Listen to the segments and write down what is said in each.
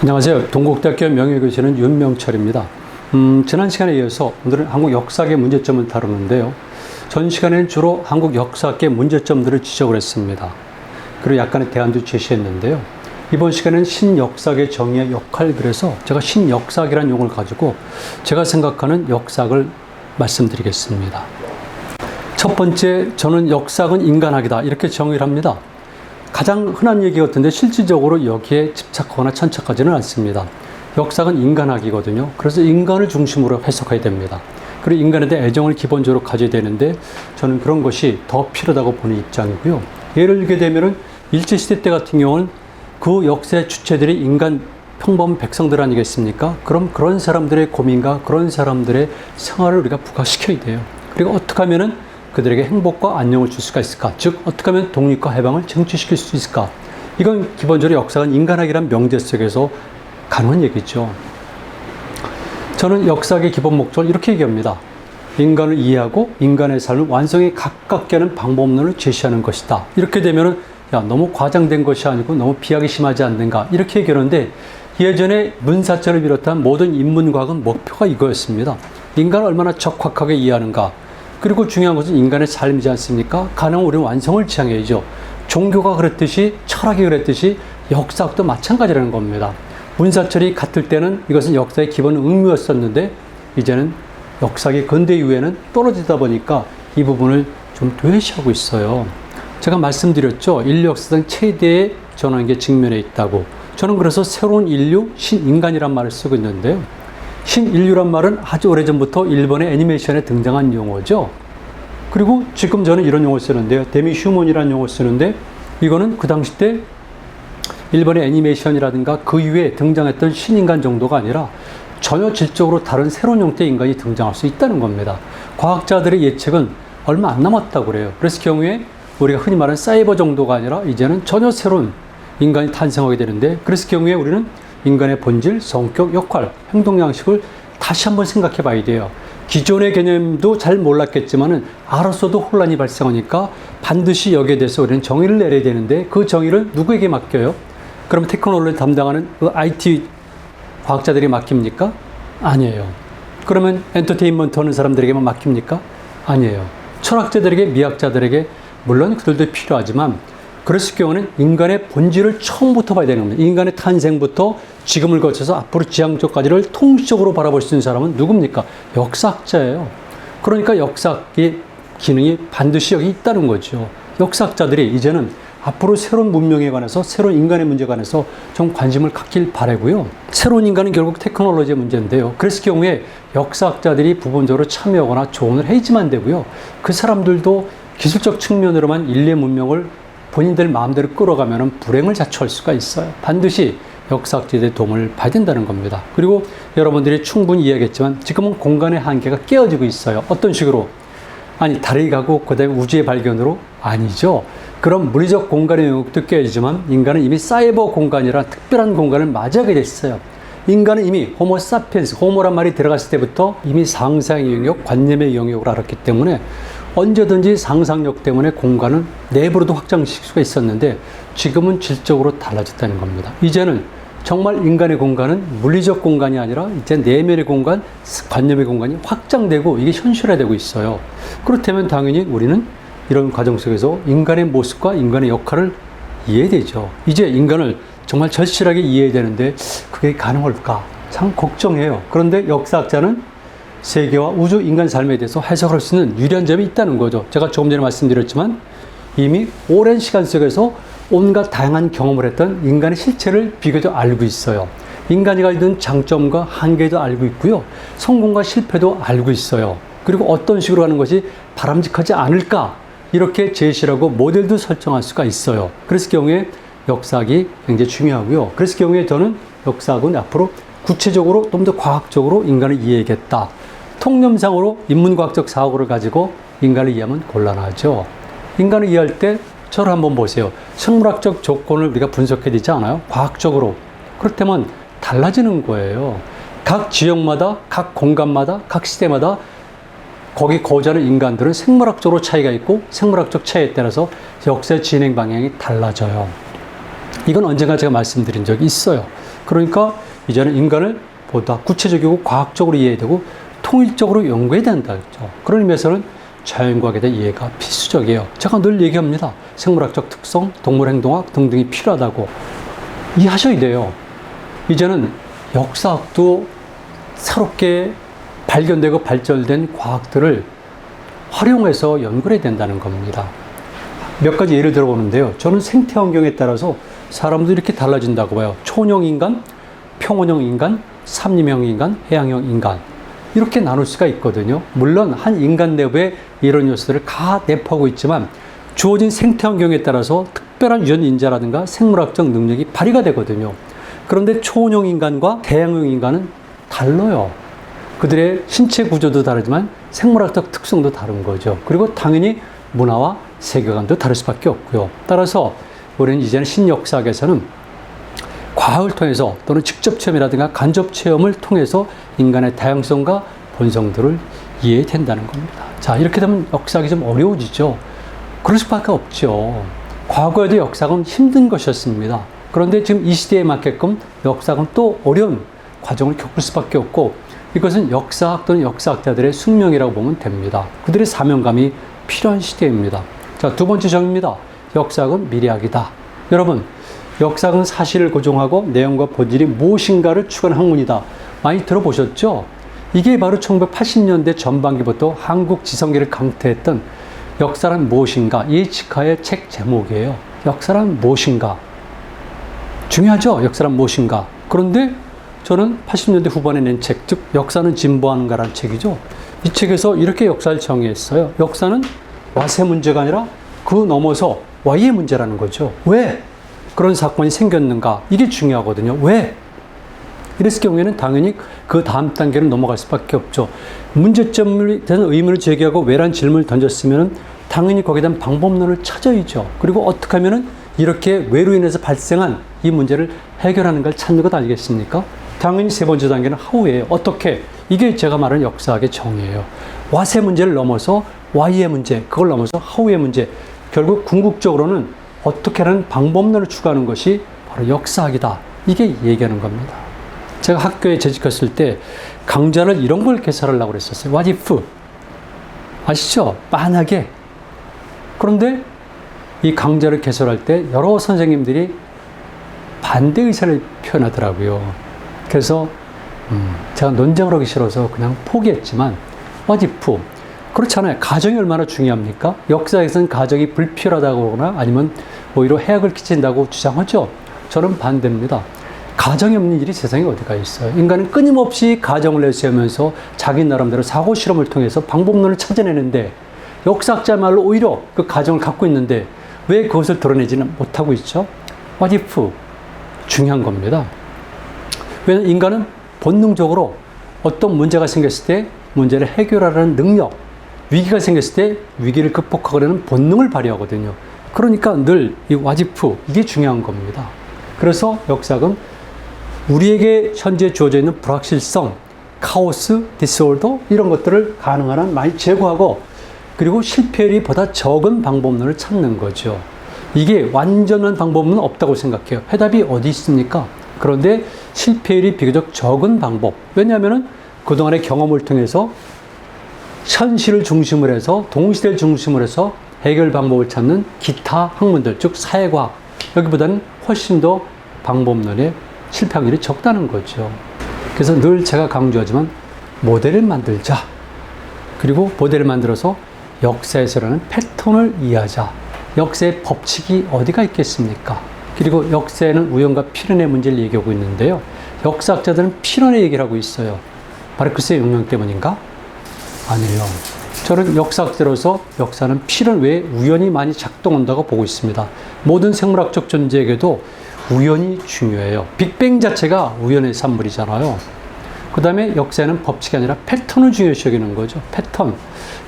안녕하세요. 동국대학교 명예교수는 윤명철입니다. 지난 시간에 이어서 오늘은 한국 역사학의 문제점을 다루는데요. 전 시간에는 주로 한국 역사학의 문제점들을 지적을 했습니다. 그리고 약간의 대안도 제시했는데요. 이번 시간에는 신역사학의 정의의 역할, 그래서 제가 신역사학이라는 용어를 가지고 제가 생각하는 역사학을 말씀드리겠습니다. 첫 번째, 저는 역사학은 인간학이다, 이렇게 정의를 합니다. 가장 흔한 얘기 같은데 실질적으로 여기에 집착하거나 천착하지는 않습니다. 역사학은 인간학이거든요. 그래서 인간을 중심으로 해석해야 됩니다. 그리고 인간에 대한 애정을 기본적으로 가져야 되는데 저는 그런 것이 더 필요하다고 보는 입장이고요. 예를 들게 되면은 일제시대 때 같은 경우는 그 역사의 주체들이 인간 평범 백성들 아니겠습니까? 그럼 그런 사람들의 고민과 그런 사람들의 생활을 우리가 부각시켜야 돼요. 그리고 어떻게 하면은 그들에게 행복과 안녕을 줄 수가 있을까? 즉, 어떻게 하면 독립과 해방을 쟁취시킬 수 있을까? 이건 기본적으로 역사는 인간학이란 명제 속에서 가능한 얘기죠. 저는 역사학의 기본 목적을 이렇게 얘기합니다. 인간을 이해하고 인간의 삶을 완성에 가깝게 하는 방법론을 제시하는 것이다. 이렇게 되면은 너무 과장된 것이 아니고 너무 비약이 심하지 않는가? 이렇게 얘기하는데 예전에 문사철을 비롯한 모든 인문과학은 목표가 이거였습니다. 인간을 얼마나 적확하게 이해하는가? 그리고 중요한 것은 인간의 삶이지 않습니까? 가능한 우리는 완성을 지향해야죠. 종교가 그랬듯이 철학이 그랬듯이 역사학도 마찬가지라는 겁니다. 문사철이 같을 때는 이것은 역사의 기본 의무였었는데 이제는 역사학이 근대 이후에는 떨어지다 보니까 이 부분을 좀 도외시하고 있어요. 제가 말씀드렸죠. 인류 역사상 최대의 전환기에 직면해 있다고. 저는 그래서 새로운 인류, 신인간이란 말을 쓰고 있는데요. 신인류란 말은 아주 오래전부터 일본의 애니메이션에 등장한 용어죠. 그리고 지금 저는 이런 용어 쓰는데요. 데미휴먼이라는 용어 쓰는데 이거는 그 당시 때 일본의 애니메이션이라든가 그 이후에 등장했던 신인간 정도가 아니라 전혀 질적으로 다른 새로운 형태의 인간이 등장할 수 있다는 겁니다. 과학자들의 예측은 얼마 안 남았다고 그래요. 그래서 경우에 우리가 흔히 말하는 사이버 정도가 아니라 이제는 전혀 새로운 인간이 탄생하게 되는데 그래서 경우에 우리는 인간의 본질, 성격, 역할, 행동 양식을 다시 한번 생각해 봐야 돼요. 기존의 개념도 잘 몰랐겠지만은 알았어도 혼란이 발생하니까 반드시 여기에 대해서 우리는 정의를 내려야 되는데 그 정의를 누구에게 맡겨요? 그럼 테크놀로지를 담당하는 그 IT 과학자들이 맡깁니까? 아니에요. 그러면 엔터테인먼트 하는 사람들에게만 맡깁니까? 아니에요. 철학자들에게, 미학자들에게 물론 그들도 필요하지만 그랬을 경우는 인간의 본질을 처음부터 봐야 되는 겁니다. 인간의 탄생부터 지금을 거쳐서 앞으로 지향적까지를 통시적으로 바라볼 수 있는 사람은 누굽니까? 역사학자예요. 그러니까 역사학의 기능이 반드시 여기 있다는 거죠. 역사학자들이 이제는 앞으로 새로운 문명에 관해서 새로운 인간의 문제에 관해서 좀 관심을 갖길 바라고요. 새로운 인간은 결국 테크놀로지의 문제인데요. 그랬을 경우에 역사학자들이 부분적으로 참여하거나 조언을 해야지만 되고요. 그 사람들도 기술적 측면으로만 인류의 문명을 본인들 마음대로 끌어가면 불행을 자초할 수가 있어요. 반드시 역사학자들의 도움을 봐야 된다는 겁니다. 그리고 여러분들이 충분히 이해하겠지만 지금은 공간의 한계가 깨어지고 있어요. 어떤 식으로? 아니, 달에 가고 그 다음에 우주의 발견으로? 아니죠. 그럼 물리적 공간의 영역도 깨어지지만 인간은 이미 사이버 공간이라 특별한 공간을 맞이하게 됐어요. 인간은 이미 호모 사피엔스, 호모란 말이 들어갔을 때부터 이미 상상의 영역, 관념의 영역을 알았기 때문에 언제든지 상상력 때문에 공간을 내부로도 확장시킬 수가 있었는데 지금은 질적으로 달라졌다는 겁니다. 이제는 정말 인간의 공간은 물리적 공간이 아니라 이제 내면의 공간, 관념의 공간이 확장되고 이게 현실화되고 있어요. 그렇다면 당연히 우리는 이런 과정 속에서 인간의 모습과 인간의 역할을 이해되죠. 이제 인간을 정말 절실하게 이해해야 되는데 그게 가능할까? 참 걱정해요. 그런데 역사학자는 세계와 우주, 인간 삶에 대해서 해석할 수 있는 유리한 점이 있다는 거죠. 제가 조금 전에 말씀드렸지만 이미 오랜 시간 속에서 온갖 다양한 경험을 했던 인간의 실체를 비교적 알고 있어요. 인간이 가지는 장점과 한계도 알고 있고요. 성공과 실패도 알고 있어요. 그리고 어떤 식으로 하는 것이 바람직하지 않을까? 이렇게 제시하고 모델도 설정할 수가 있어요. 그래서 경우에 역사학이 굉장히 중요하고요. 그래서 경우에 저는 역사학은 앞으로 구체적으로 좀 더 과학적으로 인간을 이해하겠다. 통념상으로 인문과학적 사고를 가지고 인간을 이해하면 곤란하죠. 인간을 이해할 때 저를 한번 보세요. 생물학적 조건을 우리가 분석해야 되지 않아요? 과학적으로. 그렇다면 달라지는 거예요. 각 지역마다, 각 공간마다, 각 시대마다 거기 거주하는 인간들은 생물학적으로 차이가 있고 생물학적 차이에 따라서 역사의 진행 방향이 달라져요. 이건 언젠가 제가 말씀드린 적이 있어요. 그러니까 이제는 인간을 보다 구체적이고 과학적으로 이해해야 되고 통일적으로 연구해야 된다 했죠. 그런 의미에서는 자연과학에 대한 이해가 필수적이에요. 제가 늘 얘기합니다. 생물학적 특성, 동물행동학 등등이 필요하다고 이해하셔야 돼요. 이제는 역사학도 새롭게 발견되고 발전된 과학들을 활용해서 연구를 해야 된다는 겁니다. 몇 가지 예를 들어보는데요. 저는 생태 환경에 따라서 사람도 이렇게 달라진다고 봐요. 초원형 인간, 평원형 인간, 삼림형 인간, 해양형 인간. 이렇게 나눌 수가 있거든요. 물론 한 인간 내부에 이런 요소들을 다 내포하고 있지만 주어진 생태 환경에 따라서 특별한 유전 인자라든가 생물학적 능력이 발휘가 되거든요. 그런데 초원형 인간과 대양형 인간은 달라요. 그들의 신체 구조도 다르지만 생물학적 특성도 다른 거죠. 그리고 당연히 문화와 세계관도 다를 수밖에 없고요. 따라서 우리는 이제는 신역사학에서는 과학을 통해서 또는 직접 체험이라든가 간접 체험을 통해서 인간의 다양성과 본성들을 이해해야 된다는 겁니다. 자, 이렇게 되면 역사학이 좀 어려워지죠. 그럴 수밖에 없죠. 과거에도 역사학은 힘든 것이었습니다. 그런데 지금 이 시대에 맞게끔 역사학은 또 어려운 과정을 겪을 수밖에 없고 이것은 역사학 또는 역사학자들의 숙명이라고 보면 됩니다. 그들의 사명감이 필요한 시대입니다. 자, 두 번째 점입니다. 역사학은 미래학이다. 여러분, 역사학은 사실을 고정하고 내용과 본질이 무엇인가를 추구하는 학문이다. 많이 들어보셨죠? 이게 바로 1980년대 전반기부터 한국 지성계를 강타했던 역사란 무엇인가 이에치카의 책 제목이에요. 역사란 무엇인가. 중요하죠? 역사란 무엇인가. 그런데 저는 80년대 후반에 낸 책, 즉 역사는 진보하는가라는 책이죠. 이 책에서 이렇게 역사를 정의했어요. 역사는 와세 문제가 아니라 그 넘어서 와이의 문제라는 거죠. 왜 그런 사건이 생겼는가? 이게 중요하거든요. 왜? 이랬을 경우에는 당연히 그 다음 단계로 넘어갈 수밖에 없죠. 문제점에 대한 의문을 제기하고 왜란 질문을 던졌으면 당연히 거기에 대한 방법론을 찾아야죠. 그리고 어떻게 하면은 이렇게 왜로 인해서 발생한 이 문제를 해결하는 걸 찾는 것 아니겠습니까? 당연히 세 번째 단계는 하우예요. 어떻게? 이게 제가 말하는 역사학의 정의예요. 와세 문제를 넘어서 와이의 문제, 그걸 넘어서 하우의 문제. 결국 궁극적으로는 어떻게 하는 방법론을 추구하는 것이 바로 역사학이다. 이게 얘기하는 겁니다. 제가 학교에 재직했을 때 강좌를 이런 걸 개설하려고 그랬었어요. What if? 아시죠? 만약에. 그런데 이 강좌를 개설할 때 여러 선생님들이 반대 의사를 표현하더라고요. 그래서 제가 논쟁을 하기 싫어서 그냥 포기했지만 What if? 그렇잖아요. 가정이 얼마나 중요합니까? 역사에서는 가정이 불필요하다고 하거나 아니면 오히려 해악을 끼친다고 주장하죠. 저는 반대입니다. 가정이 없는 일이 세상에 어디가 있어요. 인간은 끊임없이 가정을 내세우면서 자기 나름대로 사고 실험을 통해서 방법론을 찾아내는데 역사학자 말로 오히려 그 가정을 갖고 있는데 왜 그것을 드러내지는 못하고 있죠? What if? 중요한 겁니다. 왜냐하면 인간은 본능적으로 어떤 문제가 생겼을 때 문제를 해결하려는 능력, 위기가 생겼을 때 위기를 극복하려는 본능을 발휘하거든요. 그러니까 늘 이 what if, 이게 중요한 겁니다. 그래서 역사학은 우리에게 현재 주어져 있는 불확실성, 카오스, 디스오더 이런 것들을 가능한 한 많이 제거하고 그리고 실패율이 보다 적은 방법론을 찾는 거죠. 이게 완전한 방법은 없다고 생각해요. 해답이 어디 있습니까? 그런데 실패율이 비교적 적은 방법. 왜냐하면 그동안의 경험을 통해서 현실을 중심으로 해서 동시대를 중심으로 해서 해결 방법을 찾는 기타 학문들, 즉 사회과학, 여기보다는 훨씬 더 방법론에 실패 확률이 적다는 거죠. 그래서 늘 제가 강조하지만 모델을 만들자. 그리고 모델을 만들어서 역사에서 일어나는 패턴을 이해하자. 역사의 법칙이 어디가 있겠습니까? 그리고 역사에는 우연과 필연의 문제를 얘기하고 있는데요. 역사학자들은 필연의 얘기를 하고 있어요. 마르크스의 영향 때문인가? 아니에요. 저는 역사학자로서 역사는 필연 외에 우연이 많이 작동한다고 보고 있습니다. 모든 생물학적 존재에게도 우연이 중요해요. 빅뱅 자체가 우연의 산물이잖아요. 그 다음에 역사에는 법칙이 아니라 패턴을 중요시 여기는 거죠. 패턴.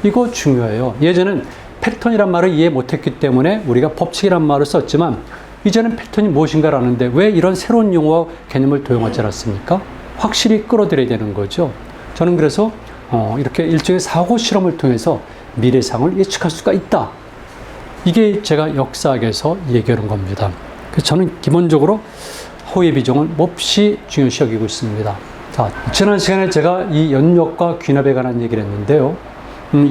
이거 중요해요. 예전엔 패턴이란 말을 이해 못했기 때문에 우리가 법칙이란 말을 썼지만 이제는 패턴이 무엇인가를 아는데 왜 이런 새로운 용어와 개념을 도용하지 않았습니까? 확실히 끌어들여야 되는 거죠. 저는 그래서 이렇게 일종의 사고 실험을 통해서 미래상을 예측할 수가 있다. 이게 제가 역사학에서 얘기하는 겁니다. 그래서 저는 기본적으로 호의 비중을 몹시 중요시 여기고 있습니다. 자, 지난 시간에 제가 이 연역과 귀납에 관한 얘기를 했는데요.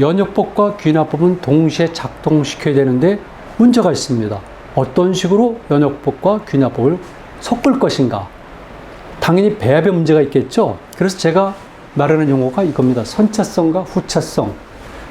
연역법과 귀납법은 동시에 작동시켜야 되는데 문제가 있습니다. 어떤 식으로 연역법과 귀납법을 섞을 것인가? 당연히 배합의 문제가 있겠죠. 그래서 제가 말하는 용어가 이겁니다. 선차성과 후차성.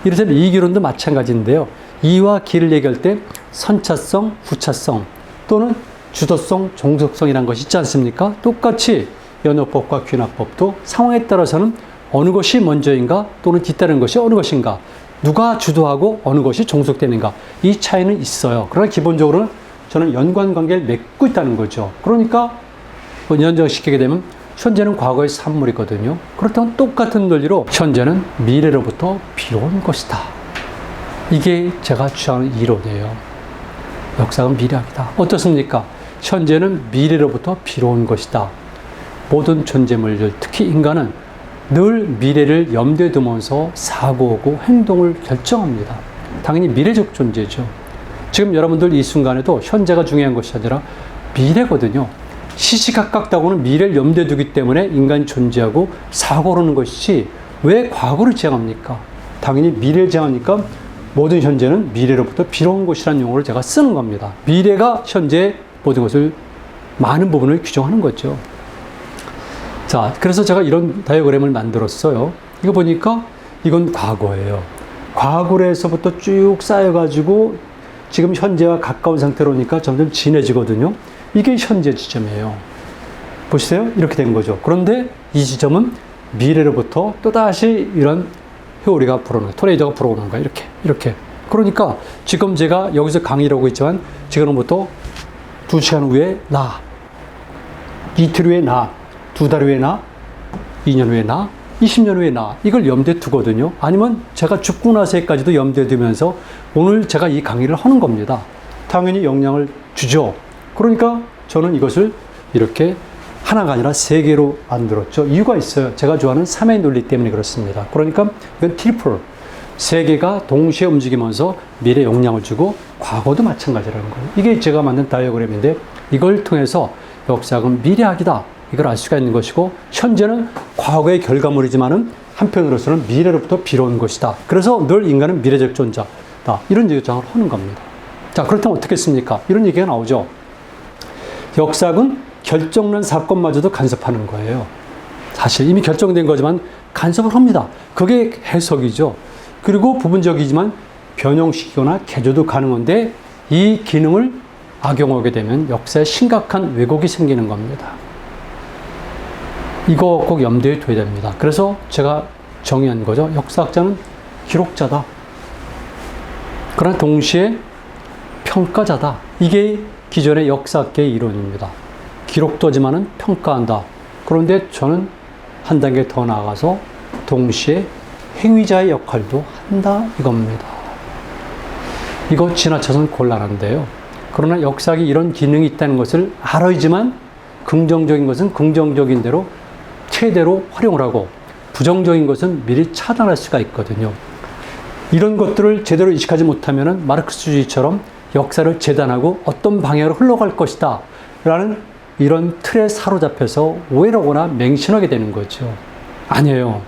이를테면 이기론도 마찬가지인데요. 이와 기를 얘기할 때 선차성, 후차성 또는 주도성, 종속성이라는 것이 있지 않습니까? 똑같이 연역법과 귀납법도 상황에 따라서는 어느 것이 먼저인가 또는 뒤따르는 것이 어느 것인가, 누가 주도하고 어느 것이 종속되는가, 이 차이는 있어요. 그러나 기본적으로는 저는 연관관계를 맺고 있다는 거죠. 그러니까 연정시키게 되면 현재는 과거의 산물이거든요. 그렇다면 똑같은 논리로 현재는 미래로부터 비로운 것이다. 이게 제가 주장하는 이론이에요. 역사는 미래학이다. 어떻습니까? 현재는 미래로부터 비로운 것이다. 모든 존재물들, 특히 인간은 늘 미래를 염두에 두면서 사고하고 행동을 결정합니다. 당연히 미래적 존재죠. 지금 여러분들 이 순간에도 현재가 중요한 것이 아니라 미래거든요. 시시각각다고는 미래를 염두에 두기 때문에 인간이 존재하고 사고를 하는 것이지 왜 과거를 지향합니까? 당연히 미래를 지향하니까 모든 현재는 미래로부터 비로운 것이라는 용어를 제가 쓰는 겁니다. 미래가 현재의 모든 것을 많은 부분을 규정하는 거죠. 자, 그래서 제가 이런 다이어그램을 만들었어요. 이거 보니까 이건 과거예요. 과거에서부터 쭉 쌓여가지고 지금 현재와 가까운 상태로 오니까 점점 진해지거든요. 이게 현재 지점이에요. 보시세요? 이렇게 된 거죠. 그런데 이 지점은 미래로부터 또다시 이런 회오리가 불어오는 거예요. 토네이도가 불어오는 거예요. 이렇게. 그러니까 지금 제가 여기서 강의를 하고 있지만 지금부터 2시간 후에 나, 이틀 후에 나, 2달 후에 나, 2년 후에 나, 20년 후에 나, 이걸 염두에 두거든요. 아니면 제가 죽고 나서까지도 염두에 두면서 오늘 제가 이 강의를 하는 겁니다. 당연히 영향을 주죠. 그러니까 저는 이것을 이렇게 하나가 아니라 3개로 만들었죠. 이유가 있어요. 제가 좋아하는 3의 논리 때문에 그렇습니다. 그러니까 이건 트리플. 3개가 동시에 움직이면서 미래에 영향을 주고 과거도 마찬가지라는 거예요. 이게 제가 만든 다이어그램인데 이걸 통해서 역사학은 미래학이다. 이걸 알 수가 있는 것이고 현재는 과거의 결과물이지만은 한편으로서는 미래로부터 비로운 것이다. 그래서 늘 인간은 미래적 존재다. 이런 주장을 하는 겁니다. 자, 그렇다면 어떻겠습니까? 이런 얘기가 나오죠. 역사학은 결정난 사건마저도 간섭하는 거예요. 사실 이미 결정된 거지만 간섭을 합니다. 그게 해석이죠. 그리고 부분적이지만 변형시키거나 개조도 가능한데 이 기능을 악용하게 되면 역사에 심각한 왜곡이 생기는 겁니다. 이거 꼭 염두에 둬야 됩니다. 그래서 제가 정의한 거죠. 역사학자는 기록자다. 그러나 동시에 평가자다. 이게 기존의 역사학계의 이론입니다. 기록도 하지만은 평가한다. 그런데 저는 한 단계 더 나아가서 동시에 행위자의 역할도 한다 이겁니다. 이거 지나쳐서는 곤란한데요. 그러나 역사학이 이런 기능이 있다는 것을 알아야지만 긍정적인 것은 긍정적인 대로 최대로 활용을 하고 부정적인 것은 미리 차단할 수가 있거든요. 이런 것들을 제대로 인식하지 못하면 마르크스주의처럼 역사를 재단하고 어떤 방향으로 흘러갈 것이다 라는 이런 틀에 사로잡혀서 오해하거나 맹신하게 되는 거죠. 아니에요.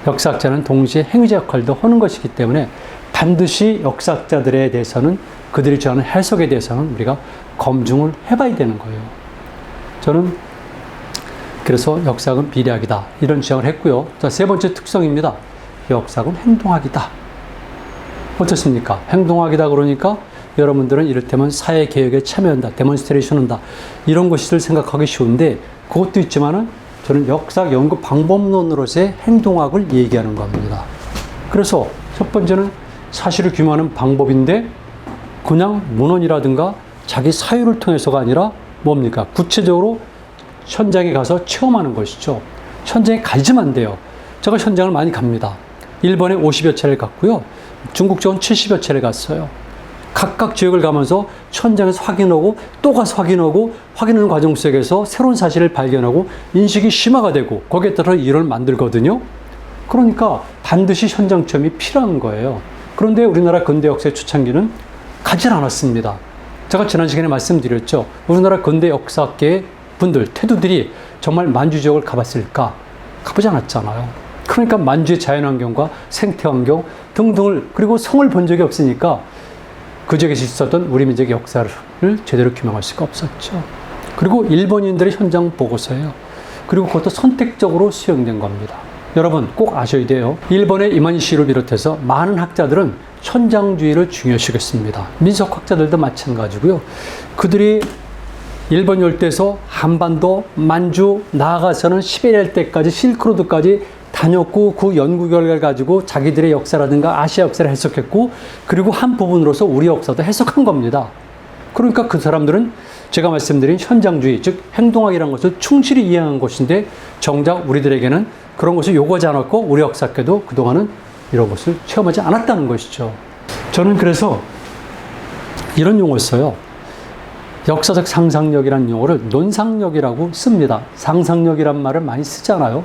역사학자는 동시에 행위자 역할도 하는 것이기 때문에 반드시 역사학자들에 대해서는 그들이 주장하는 해석에 대해서는 우리가 검증을 해봐야 되는 거예요. 저는 그래서 역사학은 미래학이다 이런 주장을 했고요. 자, 3번째 특성입니다. 역사학은 행동학이다. 어떻습니까? 행동학이다 그러니까 여러분들은 이를테면 사회개혁에 참여한다, 데몬스트레이션 한다 이런 것을 생각하기 쉬운데 그것도 있지만은 저는 역사학 연구 방법론으로서의 행동학을 얘기하는 겁니다. 그래서 첫 번째는 사실을 규명하는 방법인데 그냥 문헌이라든가 자기 사유를 통해서가 아니라 뭡니까? 구체적으로 현장에 가서 체험하는 것이죠. 현장에 가지만 돼요. 제가 현장을 많이 갑니다. 일본에 50여 차례를 갔고요. 중국 쪽은 70여 차례를 갔어요. 각각 지역을 가면서 현장에서 확인하고 또 가서 확인하고 확인하는 과정 속에서 새로운 사실을 발견하고 인식이 심화가 되고 거기에 따라 일을 만들거든요. 그러니까 반드시 현장 체험이 필요한 거예요. 그런데 우리나라 근대 역사의 초창기는 가지 않았습니다. 제가 지난 시간에 말씀드렸죠. 우리나라 근대 역사학계 분들, 태두들이 정말 만주 지역을 가봤을까? 가보지 않았잖아요. 그러니까 만주의 자연환경과 생태환경 등등을, 그리고 성을 본 적이 없으니까 그 지역에서 있었던 우리 민족의 역사를 제대로 규명할 수가 없었죠. 그리고 일본인들의 현장 보고서예요. 그리고 그것도 선택적으로 수용된 겁니다. 여러분 꼭 아셔야 돼요. 일본의 이마니시를 비롯해서 많은 학자들은 현장주의를 중요시했습니다. 민속학자들도 마찬가지고요. 그들이 일본 열대에서 한반도, 만주, 나아가서는 시베리아 일대까지 실크로드까지 다녔고 그 연구 결과를 가지고 자기들의 역사라든가 아시아 역사를 해석했고 그리고 한 부분으로서 우리 역사도 해석한 겁니다. 그러니까 그 사람들은 제가 말씀드린 현장주의, 즉 행동학이라는 것을 충실히 이해한 것인데 정작 우리들에게는 그런 것을 요구하지 않았고 우리 역사학계도 그동안은 이런 것을 체험하지 않았다는 것이죠. 저는 그래서 이런 용어를 써요. 역사적 상상력이라는 용어를 논상력이라고 씁니다. 상상력이란 말을 많이 쓰잖아요.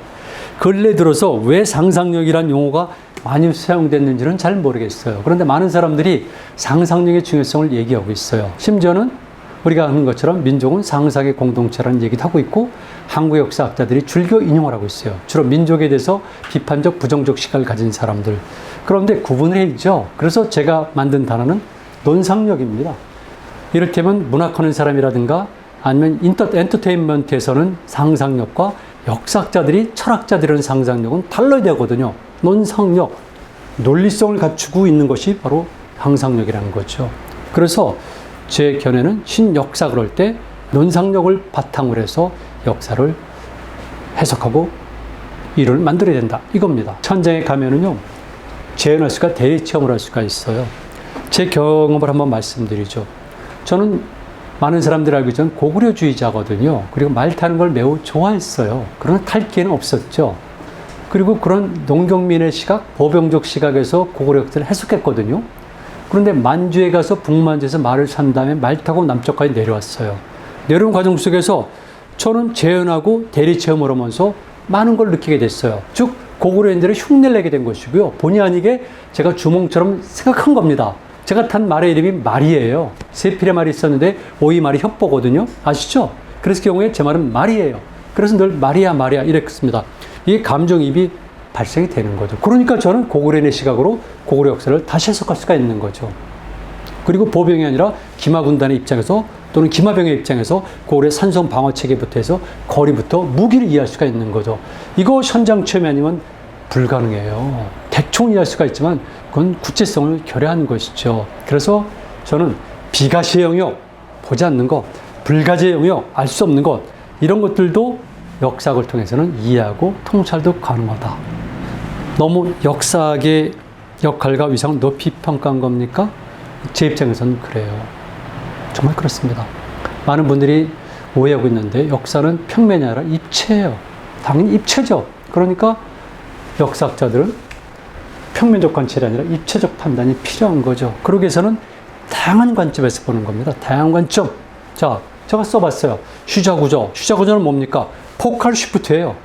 근래 들어서 왜 상상력이란 용어가 많이 사용됐는지는 잘 모르겠어요. 그런데 많은 사람들이 상상력의 중요성을 얘기하고 있어요. 심지어는 우리가 아는 것처럼 민족은 상상의 공동체라는 얘기도 하고 있고 한국 역사학자들이 즐겨 인용을 하고 있어요. 주로 민족에 대해서 비판적, 부정적 시각을 가진 사람들. 그런데 구분을 해야죠. 그래서 제가 만든 단어는 논상력입니다. 이를테면 문학하는 사람이라든가 아니면 엔터테인먼트에서는 상상력과 역사학자들이 철학자들은 상상력은 달라야 되거든요. 논상력, 논리성을 갖추고 있는 것이 바로 상상력이라는 거죠. 그래서 제 견해는 신역사 그럴 때 논상력을 바탕으로 해서 역사를 해석하고 일을 만들어야 된다. 이겁니다. 현장에 가면은요, 재현할 수가 대체험을 할 수가 있어요. 제 경험을 한번 말씀드리죠. 저는 많은 사람들이 알고 있지만 고구려주의자거든요. 그리고 말 타는 걸 매우 좋아했어요. 그러나 탈 기회는 없었죠. 그리고 그런 농경민의 시각, 보병적 시각에서 고구려 역사를 해석했거든요. 그런데 만주에 가서 북만주에서 말을 산 다음에 말 타고 남쪽까지 내려왔어요. 내려온 과정 속에서 저는 재현하고 대리체험을 하면서 많은 걸 느끼게 됐어요. 즉 고구려인들의 흉내를 내게 된 것이고요. 본의 아니게 제가 주몽처럼 생각한 겁니다. 제가 탄 말의 이름이 말이에요. 세 필의 말이 있었는데 오이 말이 협보거든요. 아시죠? 그래서 그 경우에 제 말은 말이에요. 그래서 늘 말이야 말이야 이랬습니다. 이게 감정이입이 발생이 되는 거죠. 그러니까 저는 고구려인의 시각으로 고구려 역사를 다시 해석할 수가 있는 거죠. 그리고 보병이 아니라 기마군단의 입장에서 또는 기마병의 입장에서 고구려의 산성 방어 체계부터 해서 거리부터 무기를 이해할 수가 있는 거죠. 이거 현장 체험이 아니면 불가능해요. 대충 이해할 수가 있지만 그건 구체성을 결여하는 것이죠. 그래서 저는 비가시의 영역, 보지 않는 것, 불가지의 영역, 알 수 없는 것, 이런 것들도 역사학을 통해서는 이해하고 통찰도 가능하다. 너무 역사학의 역할과 위상을 높이 평가한 겁니까? 제 입장에서는 그래요. 정말 그렇습니다. 많은 분들이 오해하고 있는데 역사는 평면이 아니라 입체예요. 당연히 입체죠. 그러니까 역사학자들은 평면적 관찰이 아니라 입체적 판단이 필요한 거죠. 그러기 위해서는 다양한 관점에서 보는 겁니다. 다양한 관점. 자, 제가 써봤어요. 휴자구조. 휴자구조는 뭡니까? 포칼 쉬프트예요.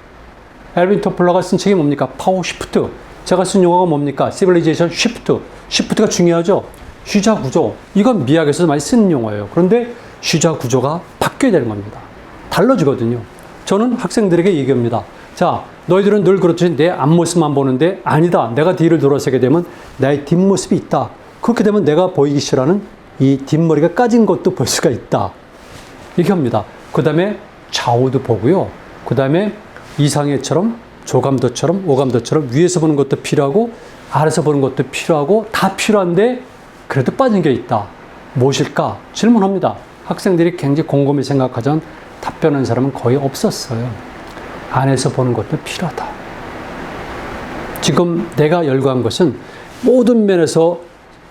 엘빈 토플러가 쓴 책이 뭡니까? 파워 쉬프트. 제가 쓴 용어가 뭡니까? 시빌리제이션 쉬프트. 쉬프트가 중요하죠. 휴자구조. 이건 미학에서도 많이 쓰는 용어예요. 그런데 휴자구조가 바뀌어야 되는 겁니다. 달라지거든요. 저는 학생들에게 얘기합니다. 자, 너희들은 늘 그렇듯이 내 앞모습만 보는데 아니다. 내가 뒤를 돌아서게 되면 나의 뒷모습이 있다. 그렇게 되면 내가 보이기 싫어하는 이 뒷머리가 까진 것도 볼 수가 있다. 이렇게 합니다. 그 다음에 좌우도 보고요. 그 다음에 이상해처럼 조감도처럼 오감도처럼 위에서 보는 것도 필요하고 아래서 보는 것도 필요하고 다 필요한데 그래도 빠진 게 있다. 무엇일까? 질문합니다. 학생들이 굉장히 곰곰이 생각하던 답변하는 사람은 거의 없었어요. 안에서 보는 것도 필요하다. 지금 내가 열거한 것은 모든 면에서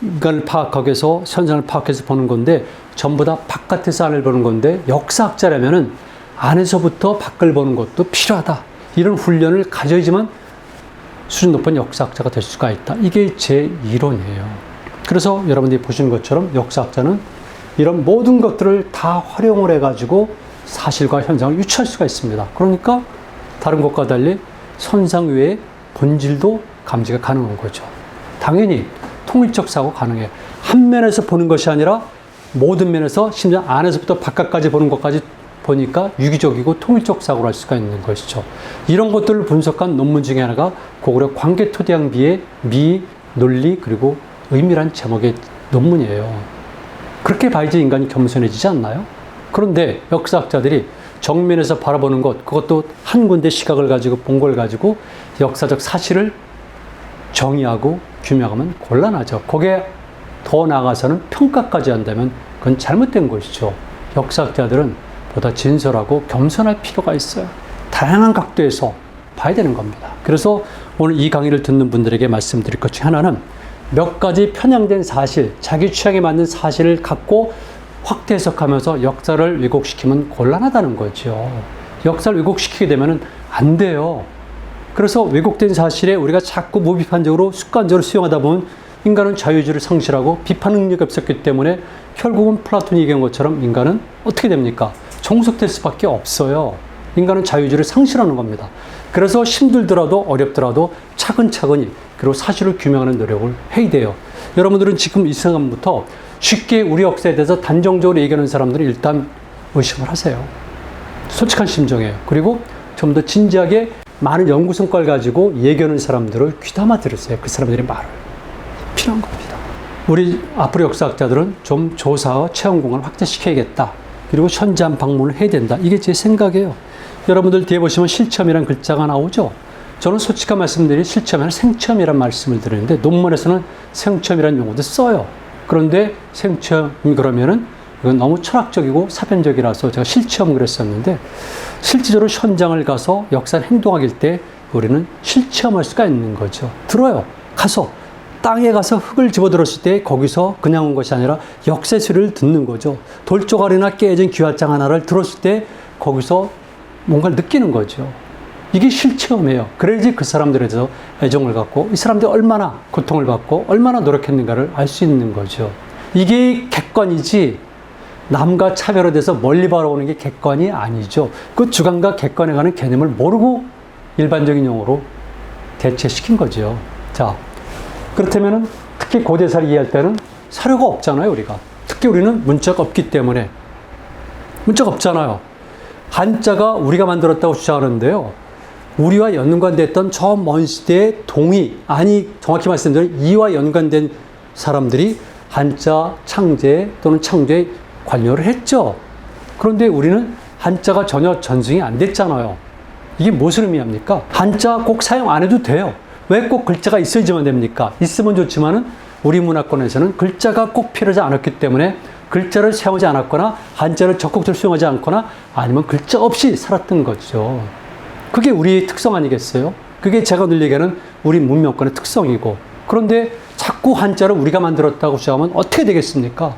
인간을 파악하기 위해서 현상을 파악해서 보는 건데 전부 다 바깥에서 안을 보는 건데 역사학자라면은 안에서부터 밖을 보는 것도 필요하다. 이런 훈련을 가져야지만 수준 높은 역사학자가 될 수가 있다. 이게 제 이론이에요. 그래서 여러분들이 보시는 것처럼 역사학자는 이런 모든 것들을 다 활용을 해가지고 사실과 현상을 유추할 수가 있습니다. 그러니까 다른 것과 달리 선상 외에 본질도 감지가 가능한 거죠. 당연히 통일적 사고 가능해요. 한 면에서 보는 것이 아니라 모든 면에서 심지어 안에서부터 바깥까지 보는 것까지 보니까 유기적이고 통일적 사고를 할 수가 있는 것이죠. 이런 것들을 분석한 논문 중에 하나가 고구려 광개토대왕비의 미, 논리, 그리고 의미란 제목의 논문이에요. 그렇게 봐야지 인간이 겸손해지지 않나요? 그런데 역사학자들이 정면에서 바라보는 것, 그것도 한 군데 시각을 가지고 본 걸 가지고 역사적 사실을 정의하고 규명하면 곤란하죠. 거기에 더 나아가서는 평가까지 한다면 그건 잘못된 것이죠. 역사학자들은 보다 진솔하고 겸손할 필요가 있어요. 다양한 각도에서 봐야 되는 겁니다. 그래서 오늘 이 강의를 듣는 분들에게 말씀드릴 것 중 하나는 몇 가지 편향된 사실, 자기 취향에 맞는 사실을 갖고 확대 해석하면서 역사를 왜곡시키면 곤란하다는 거죠. 역사를 왜곡시키게 되면 안 돼요. 그래서 왜곡된 사실에 우리가 자꾸 무비판적으로 습관적으로 수용하다 보면 인간은 자유주의를 상실하고 비판 능력이 없었기 때문에 결국은 플라톤이 얘기한 것처럼 인간은 어떻게 됩니까? 종속될 수밖에 없어요. 인간은 자유주의를 상실하는 겁니다. 그래서 힘들더라도 어렵더라도 차근차근히 그리고 사실을 규명하는 노력을 해야 돼요. 여러분들은 지금 이 순간부터 쉽게 우리 역사에 대해서 단정적으로 얘기하는 사람들은 일단 의심을 하세요. 솔직한 심정이에요. 그리고 좀 더 진지하게 많은 연구 성과를 가지고 얘기하는 사람들을 귀담아 들으세요. 그 사람들의 말을. 필요한 겁니다. 우리 앞으로 역사학자들은 좀 조사와 체험 공간을 확대시켜야겠다. 그리고 현장 방문을 해야 된다. 이게 제 생각이에요. 여러분들 뒤에 보시면 실체험이라는 글자가 나오죠. 저는 솔직한 말씀드리면 실체험이 생체험이라는 말씀을 드리는데 논문에서는 생체험이라는 용어도 써요. 그런데 생체험이 그러면은 이건 너무 철학적이고 사변적이라서 제가 실체험 그랬었는데 실질적으로 현장을 가서 역사를 행동하길 때 우리는 실체험할 수가 있는 거죠. 들어요. 가서 땅에 가서 흙을 집어들었을 때 거기서 그냥 온 것이 아니라 역사의 소리를 듣는 거죠. 돌조각이나 깨진 귀활장 하나를 들었을 때 거기서 뭔가를 느끼는 거죠. 이게 실체험이에요. 그래야지 그 사람들에 대해서 애정을 갖고 이 사람들이 얼마나 고통을 받고 얼마나 노력했는가를 알 수 있는 거죠. 이게 객관이지 남과 차별화돼서 멀리 바라보는 게 객관이 아니죠. 그 주관과 객관에 관한 개념을 모르고 일반적인 용어로 대체시킨 거죠. 자, 그렇다면은 특히 고대사를 이해할 때는 사료가 없잖아요, 우리가. 특히 우리는 문자가 없기 때문에. 문자가 없잖아요. 한자가 우리가 만들었다고 주장하는데요. 우리와 연관됐던 저 먼 시대의 동이, 아니 정확히 말씀드리면 이와 연관된 사람들이 한자 창제 또는 창조에 관여를 했죠. 그런데 우리는 한자가 전혀 전승이 안 됐잖아요. 이게 무슨 의미합니까? 한자 꼭 사용 안 해도 돼요. 왜 꼭 글자가 있어야지만 됩니까? 있으면 좋지만은 우리 문화권에서는 글자가 꼭 필요하지 않았기 때문에 글자를 사용하지 않았거나 한자를 적극적으로 수용하지 않거나 아니면 글자 없이 살았던 거죠. 그게 우리의 특성 아니겠어요? 그게 제가 늘 얘기하는 우리 문명권의 특성이고, 그런데 자꾸 한자를 우리가 만들었다고 주장하면 어떻게 되겠습니까?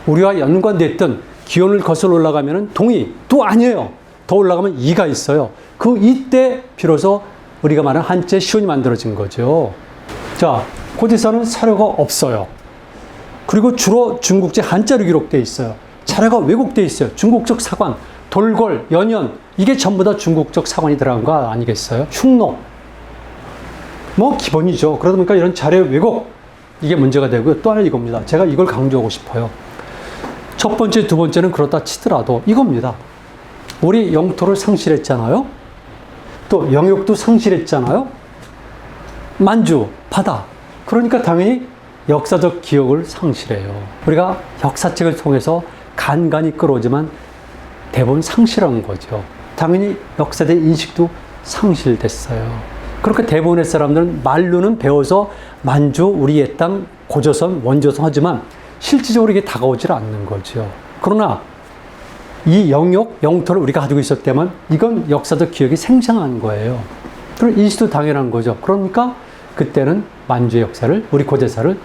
우리와 연관됐던 기원을 거슬러 올라가면 동이 또 아니에요. 더 올라가면 이가 있어요. 그 이때 비로소 우리가 말하는 한자 시온이 만들어진 거죠. 자, 고대사는 사료가 없어요. 그리고 주로 중국제 한자로 기록되어 있어요. 자료가 왜곡되어 있어요. 중국적 사관, 돌궐, 연연, 이게 전부 다 중국적 사관이 들어간 거 아니겠어요? 흉노. 뭐 기본이죠. 그러다 보니까 이런 자료 왜곡, 이게 문제가 되고요. 또 하나 이겁니다. 제가 이걸 강조하고 싶어요. 첫 번째, 두 번째는 그렇다 치더라도 이겁니다. 우리 영토를 상실했잖아요. 또 영역도 상실했잖아요. 만주, 바다. 그러니까 당연히 역사적 기억을 상실해요. 우리가 역사책을 통해서 간간히 끌어오지만 대부분 상실한 거죠. 당연히 역사에 대한 인식도 상실됐어요. 그렇게 대부분의 사람들은 말로는 배워서 만주, 우리의 땅, 고조선, 원조선 하지만 실질적으로 이게 다가오질 않는 거죠. 그러나 이 영역, 영토를 우리가 가지고 있었다면 이건 역사적 기억이 생생한 거예요. 그런 인식도 당연한 거죠. 그러니까 그때는 만주의 역사를, 우리 고대사를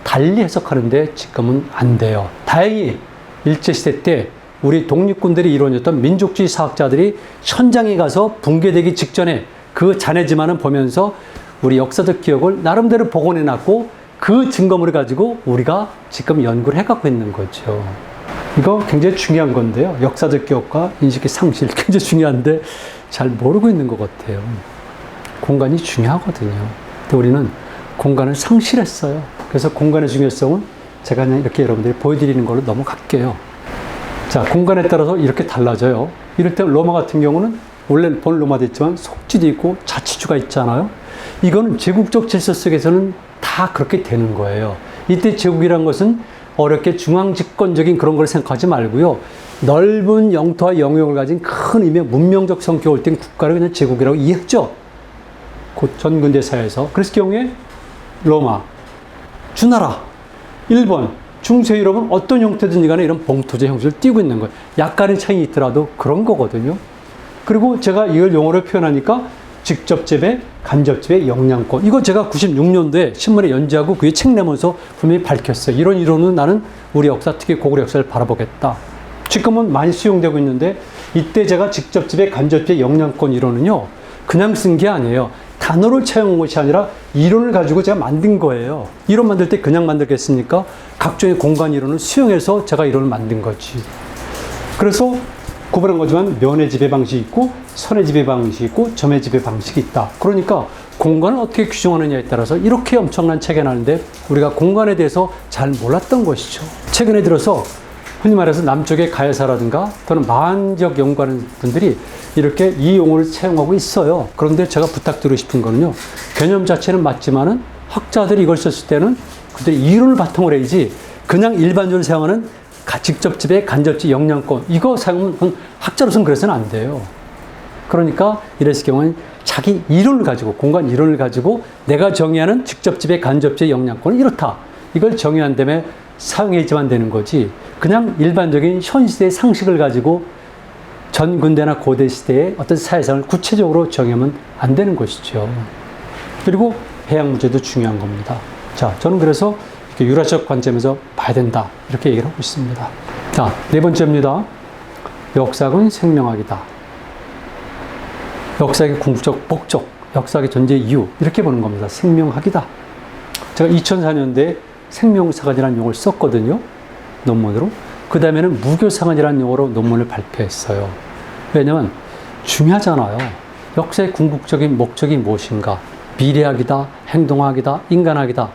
달리 해석하는데 지금은 안 돼요. 다행히 일제시대 때 우리 독립군들이 이루어졌던 민족주의 사학자들이 현장에 가서 붕괴되기 직전에 그 잔해지만은 보면서 우리 역사적 기억을 나름대로 복원해놨고 그 증거물을 가지고 우리가 지금 연구를 해갖고 있는 거죠. 이거 굉장히 중요한 건데요. 역사적 기억과 인식의 상실 굉장히 중요한데 잘 모르고 있는 것 같아요. 공간이 중요하거든요. 근데 우리는 공간을 상실했어요. 그래서 공간의 중요성은 제가 그냥 이렇게 여러분들이 보여드리는 걸로 넘어갈게요. 자, 공간에 따라서 이렇게 달라져요. 이럴 때 로마 같은 경우는 원래 본 로마도 있지만 속지도 있고 자치주가 있잖아요. 이거는 제국적 질서 속에서는 다 그렇게 되는 거예요. 이때 제국이란 것은 어렵게 중앙집권적인 그런 걸 생각하지 말고요. 넓은 영토와 영역을 가진 큰 의미의 문명적 성격을 띈 국가를 그냥 제국이라고 이해했죠. 곧 전근대사에서. 그랬을 경우에 로마, 주나라, 일본, 중세유럽은 어떤 형태든지 간에 이런 봉토제 형식을 띄고 있는 거예요. 약간의 차이 있더라도 그런 거거든요. 그리고 제가 이걸 용어로 표현하니까 직접 재배, 간접 재배, 영양권. 이거 제가 96년도에 신문에 연재하고 그게 책 내면서 분명히 밝혔어요. 이런 이론은 나는 우리 역사, 특히 고구려 역사를 바라보겠다. 지금은 많이 수용되고 있는데 이때 제가 직접 재배, 간접 재배, 영양권 이론은요. 그냥 쓴 게 아니에요. 단어를 채용한 것이 아니라 이론을 가지고 제가 만든 거예요. 이론 만들 때 그냥 만들겠습니까? 각종의 공간 이론을 수용해서 제가 이론을 만든 거지. 그래서 구분한 거지만 면의 지배 방식이 있고 선의 지배 방식이 있고 점의 지배 방식이 있다. 그러니까 공간을 어떻게 규정하느냐에 따라서 이렇게 엄청난 차이가 나는데 우리가 공간에 대해서 잘 몰랐던 것이죠. 최근에 들어서 흔히 말해서 남쪽의 가야사라든가 또는 만적 연구하는 분들이 이렇게 이 용어를 사용하고 있어요. 그런데 제가 부탁드리고 싶은 거는요. 개념 자체는 맞지만은 학자들이 이걸 썼을 때는 그들이 이론을 바탕으로 해야지 그냥 일반적으로 사용하는 직접 지배, 간접 지배, 영양권 이거 사용은 학자로서는 그래서는 안 돼요. 그러니까 이랬을 경우는 자기 이론을 가지고 공간 이론을 가지고 내가 정의하는 직접 지배, 간접 지배, 영양권은 이렇다. 이걸 정의한 다음에 사용해야지만 되는 거지. 그냥 일반적인 현 시대의 상식을 가지고 전 근대나 고대 시대의 어떤 사회상을 구체적으로 정의하면 안 되는 것이죠. 그리고 해양 문제도 중요한 겁니다. 자, 저는 그래서 유라시적 관점에서 봐야 된다. 이렇게 얘기를 하고 있습니다. 자, 네 번째입니다. 역사학은 생명학이다. 역사의 궁극적 목적, 역사학의 존재 이유 이렇게 보는 겁니다. 생명학이다. 제가 2004년도에 생명사관이라는 용어를 썼거든요. 논문으로. 그 다음에는 무교사관이라는 용어로 논문을 발표했어요. 왜냐하면 중요하잖아요. 역사의 궁극적인 목적이 무엇인가? 미래학이다, 행동학이다, 인간학이다.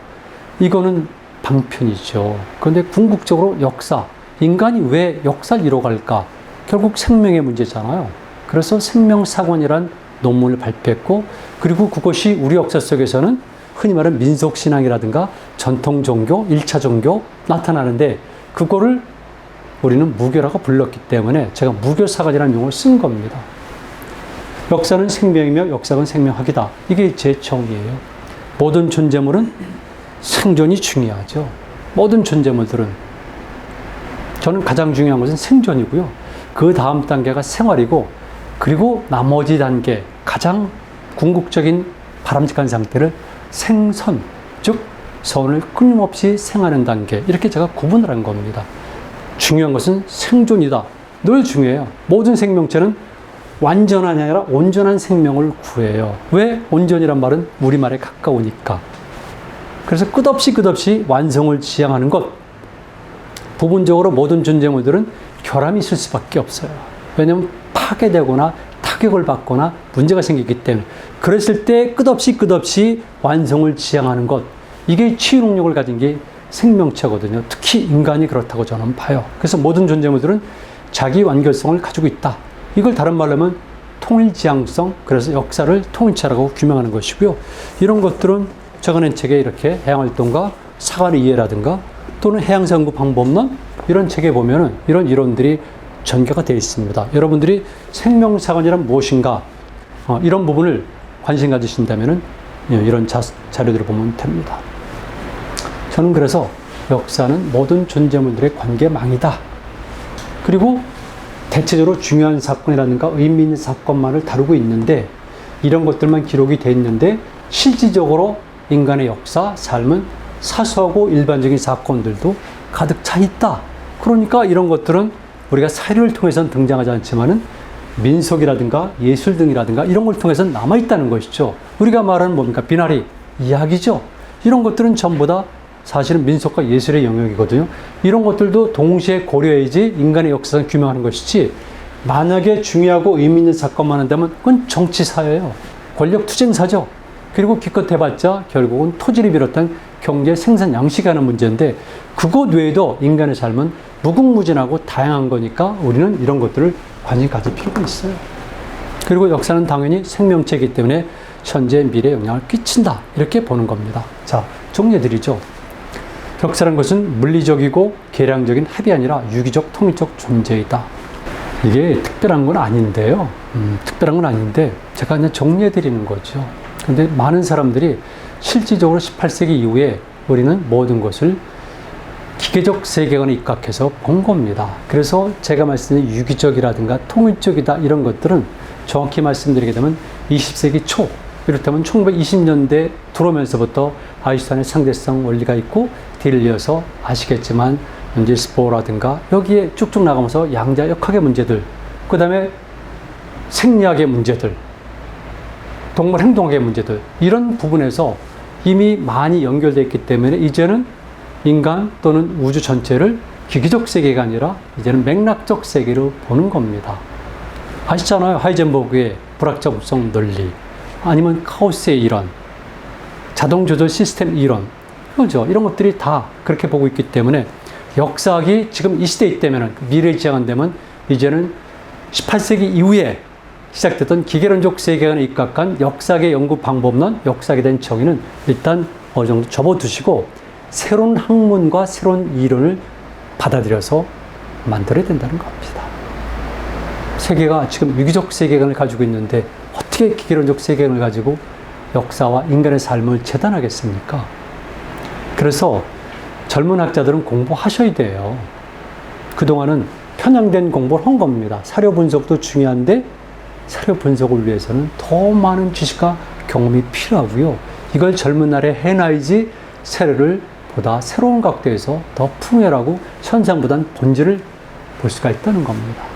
이거는 방편이죠. 그런데 궁극적으로 역사, 인간이 왜 역사를 이뤄갈까? 결국 생명의 문제잖아요. 그래서 생명사관이란 논문을 발표했고, 그리고 그것이 우리 역사 속에서는 흔히 말하는 민속신앙이라든가 전통 종교, 1차 종교 나타나는데 그거를 우리는 무교라고 불렀기 때문에 제가 무교사관이라는 용어를 쓴 겁니다. 역사는 생명이며 역사는 생명학이다. 이게 제 정의예요. 모든 존재물은 생존이 중요하죠. 모든 존재물들은. 저는 가장 중요한 것은 생존이고요. 그 다음 단계가 생활이고 그리고 나머지 단계 가장 궁극적인 바람직한 상태를 생선, 즉 선을 끊임없이 생하는 단계 이렇게 제가 구분을 한 겁니다. 중요한 것은 생존이다. 늘 중요해요. 모든 생명체는 완전한이 아니라 온전한 생명을 구해요. 왜? 온전이란 말은 우리말에 가까우니까. 그래서 끝없이 완성을 지향하는 것. 부분적으로 모든 존재물들은 결함이 있을 수밖에 없어요. 왜냐하면 파괴되거나 타격을 받거나 문제가 생기기 때문에. 그랬을 때 끝없이 완성을 지향하는 것. 이게 치유 능력을 가진 게 생명체거든요. 특히 인간이 그렇다고 저는 봐요. 그래서 모든 존재물들은 자기 완결성을 가지고 있다. 이걸 다른 말로 하면 통일지향성, 그래서 역사를 통일체라고 규명하는 것이고요. 이런 것들은 제가 낸 책에 이렇게 해양활동과 사관의 이해라든가 또는 해양연구 방법론 이런 책에 보면은 이런 이론들이 전개가 되어 있습니다. 여러분들이 생명사관이란 무엇인가 이런 부분을 관심 가지신다면은 이런 자료들을 보면 됩니다. 저는 그래서 역사는 모든 존재물들의 관계망이다. 그리고 대체적으로 중요한 사건이라든가 의미 있는 사건만을 다루고 있는데 이런 것들만 기록이 되어 있는데 실질적으로 인간의 역사, 삶은 사소하고 일반적인 사건들도 가득 차 있다. 그러니까 이런 것들은 우리가 사료를 통해서는 등장하지 않지만은 민속이라든가 예술 등이라든가 이런 걸 통해서는 남아있다는 것이죠. 우리가 말하는 뭡니까? 비나리, 이야기죠. 이런 것들은 전부 다 사실은 민속과 예술의 영역이거든요. 이런 것들도 동시에 고려해야지 인간의 역사를 규명하는 것이지 만약에 중요하고 의미 있는 사건만 한다면 그건 정치사예요. 권력투쟁사죠. 그리고 기껏 해봤자 결국은 토지를 비롯한 경제, 생산, 양식하는 문제인데 그것 외에도 인간의 삶은 무궁무진하고 다양한 거니까 우리는 이런 것들을 관심 가질 필요가 있어요. 그리고 역사는 당연히 생명체이기 때문에 현재, 미래에 영향을 끼친다. 이렇게 보는 겁니다. 자, 정리해드리죠. 역사라는 것은 물리적이고 계량적인 합이 아니라 유기적, 통일적 존재이다. 이게 특별한 건 아닌데요. 특별한 건 아닌데 제가 그냥 정리해드리는 거죠. 근데 많은 사람들이 실질적으로 18세기 이후에 우리는 모든 것을 기계적 세계관에 입각해서 본 겁니다. 그래서 제가 말씀드린 유기적이라든가 통일적이다 이런 것들은 정확히 말씀드리게 되면 20세기 초, 이렇다면 1920년대 들어오면서부터 아인슈타인의 상대성 원리가 있고 뒤를 이어서 아시겠지만 닐스 보어라든가 여기에 쭉쭉 나가면서 양자역학의 문제들, 그 다음에 생리학의 문제들, 동물 행동학의 문제들, 이런 부분에서 이미 많이 연결되어 있기 때문에 이제는 인간 또는 우주 전체를 기기적 세계가 아니라 이제는 맥락적 세계로 보는 겁니다. 아시잖아요. 하이젠버그의 불확정 합성 논리, 아니면 카오스의 이론, 자동 조절 시스템 이론, 그죠? 이런 것들이 다 그렇게 보고 있기 때문에 역사학이 지금 이 시대에 있다면, 미래에 지향한다면 이제는 18세기 이후에 시작됐던 기계론적 세계관에 입각한 역사학의 연구 방법론, 역사학에 대한 정의는 일단 어느 정도 접어두시고 새로운 학문과 새로운 이론을 받아들여서 만들어야 된다는 겁니다. 세계가 지금 유기적 세계관을 가지고 있는데 어떻게 기계론적 세계관을 가지고 역사와 인간의 삶을 재단하겠습니까? 그래서 젊은 학자들은 공부하셔야 돼요. 그동안은 편향된 공부를 한 겁니다. 사료 분석도 중요한데 사료 분석을 위해서는 더 많은 지식과 경험이 필요하고요. 이걸 젊은 날에 해놔야지 사료를 보다 새로운 각도에서 더 풍요하고 현상보다는 본질을 볼 수가 있다는 겁니다.